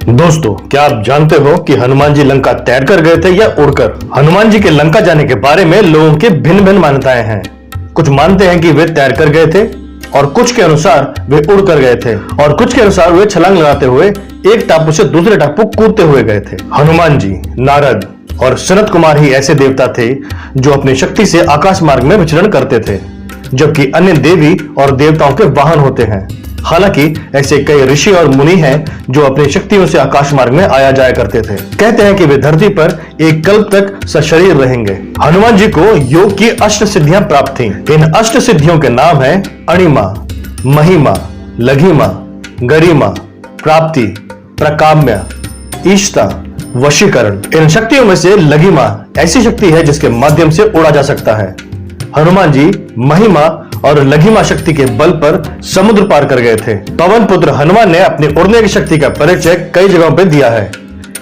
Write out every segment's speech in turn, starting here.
दोस्तों, क्या आप जानते हो कि हनुमान जी लंका तैर कर गए थे या उड़कर? हनुमान जी के लंका जाने के बारे में लोगों की भिन्न भिन्न मान्यताएं हैं। कुछ मानते हैं कि वे तैर कर गए थे और कुछ के अनुसार वे उड़ कर गए थे और कुछ के अनुसार वे छलांग लगाते हुए एक टापू से दूसरे टापू कूदते हुए गए थे। हनुमान जी, नारद और सनत कुमार ही ऐसे देवता थे जो अपनी शक्ति से आकाश मार्ग में विचरण करते थे, जबकि अन्य देवी और देवताओं के वाहन होते हैं। हालांकि ऐसे कई ऋषि और मुनि हैं जो अपनी शक्तियों से आकाश मार्ग में आया जाया करते थे। कहते हैं कि वे धरती पर एक कल्प तक सशरीर रहेंगे। हनुमान जी को योग की अष्ट सिद्धियां प्राप्त थीं। इन अष्ट सिद्धियों के नाम हैं अणिमा, महिमा, लघिमा, गरिमा, प्राप्ति, प्रकाम्य, ईष्टा, वशीकरण। इन शक्तियों में से लघिमा ऐसी शक्ति है जिसके माध्यम से उड़ा जा सकता है। हनुमान जी महिमा और लघिमा शक्ति के बल पर समुद्र पार कर गए थे। पवन पुत्र हनुमान ने अपनी उड़ने की शक्ति का परिचय कई जगहों पर दिया है।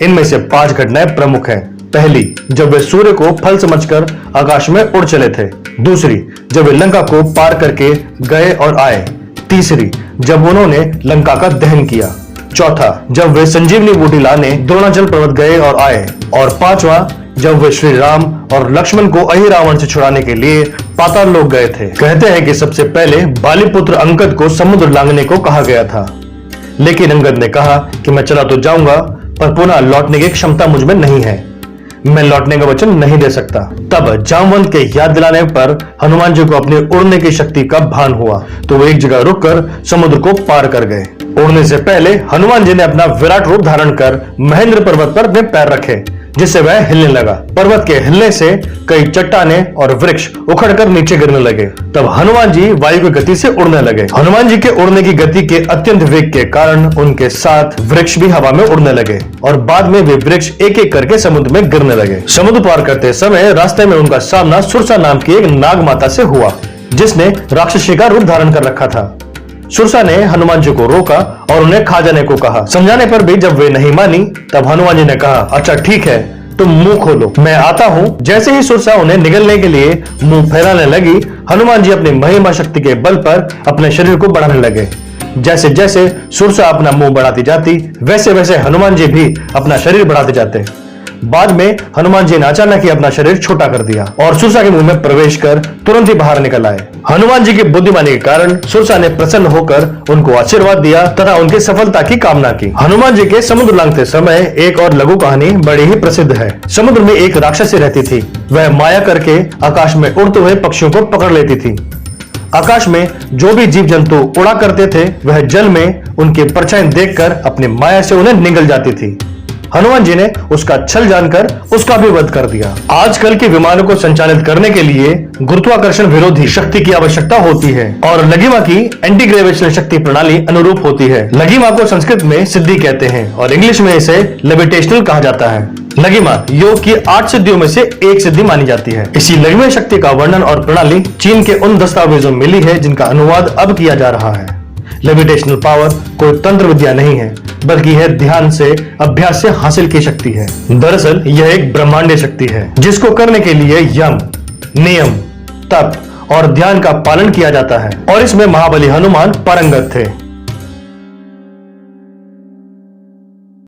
इनमें से 5 घटनाएं प्रमुख हैं। पहली, जब वे सूर्य को फल समझकर आकाश में उड़ चले थे। दूसरी, जब वे लंका को पार करके गए और आए। तीसरी, जब उन्होंने लंका का दहन किया। चौथा, जब वे संजीवनी बूटी लाने द्रोणाचल पर्वत गए और आए। और 5वां, जब वे श्री राम और लक्ष्मण को अहिरावण से छुड़ाने के लिए पाताल लोक गए थे। कहते हैं कि सबसे पहले बाली पुत्र अंगद को समुद्र लांघने को कहा गया था, लेकिन अंगद ने कहा कि मैं चला तो जाऊंगा, पर पुनः लौटने की क्षमता मुझ में नहीं है, मैं लौटने का वचन नहीं दे सकता। तब जामवंत के याद दिलाने पर हनुमान जी को अपने उड़ने की शक्ति का भान हुआ, तो वो एक जगह रुककर समुद्र को पार कर गए। उड़ने से पहले हनुमान जी ने अपना विराट रूप धारण कर महेंद्र पर्वत पर अपने पैर रखे, जिससे वह हिलने लगा। पर्वत के हिलने से कई चट्टानें और वृक्ष उखड़कर नीचे गिरने लगे। तब हनुमान जी वायु की गति से उड़ने लगे। हनुमान जी के उड़ने की गति के अत्यंत वेग के कारण उनके साथ वृक्ष भी हवा में उड़ने लगे और बाद में वे वृक्ष एक एक करके समुद्र में गिरने लगे। समुद्र पार करते समय रास्ते में उनका सामना सुरसा नाम की एक नाग माता से हुआ, जिसने राक्षसी का रूप धारण कर रखा था। सुरसा ने हनुमान जी को रोका और उन्हें खा जाने को कहा। समझाने पर भी जब वे नहीं मानी, तब हनुमान जी ने कहा, अच्छा ठीक है, तुम मुंह खोलो, मैं आता हूं। जैसे ही सुरसा उन्हें निगलने के लिए मुंह फैलाने लगी, हनुमान जी अपनी महिमा शक्ति के बल पर अपने शरीर को बढ़ाने लगे। जैसे जैसे सुरसा अपना मुंह बढ़ाती जाती, वैसे वैसे हनुमान जी भी अपना शरीर बढ़ाते जाते। बाद में हनुमान जी ने अचानक ही अपना शरीर छोटा कर दिया और सुरसा के मुंह में प्रवेश कर तुरंत ही बाहर निकल आए। हनुमान जी की बुद्धिमानी के कारण सुरसा ने प्रसन्न होकर उनको आशीर्वाद दिया तथा उनकी सफलता की कामना की। हनुमान जी के समुद्र लांघते समय एक और लघु कहानी बड़ी ही प्रसिद्ध है। समुद्र में एक राक्षसी रहती थी। वह माया करके आकाश में उड़ते हुए पक्षियों को पकड़ लेती थी। आकाश में जो भी जीव जंतु उड़ा करते थे, वह जल में उनकी परछाई देखकर अपनी माया से उन्हें निगल जाती थी। हनुमान जी ने उसका छल जानकर उसका भी वध कर दिया। आजकल के विमानों को संचालित करने के लिए गुरुत्वाकर्षण विरोधी शक्ति की आवश्यकता होती है और लघिमा की एंटी ग्रेविटेशनल शक्ति प्रणाली अनुरूप होती है। लघिमा को संस्कृत में सिद्धि कहते हैं और इंग्लिश में इसे लेविटेशनल कहा जाता है। लघिमा योग की 8 सिद्धियों में से एक सिद्धि मानी जाती है। इसी लघिमा शक्ति का वर्णन और प्रणाली चीन के उन दस्तावेजों में मिली है जिनका अनुवाद अब किया जा रहा है। लेविटेशनल पावर कोई तंत्र विद्या नहीं है, बल्कि यह ध्यान से, अभ्यास से हासिल की शक्ति है। दरअसल यह एक ब्रह्मांडीय शक्ति है जिसको करने के लिए यम, नियम, तप और ध्यान का पालन किया जाता है और इसमें महाबली हनुमान पारंगत थे।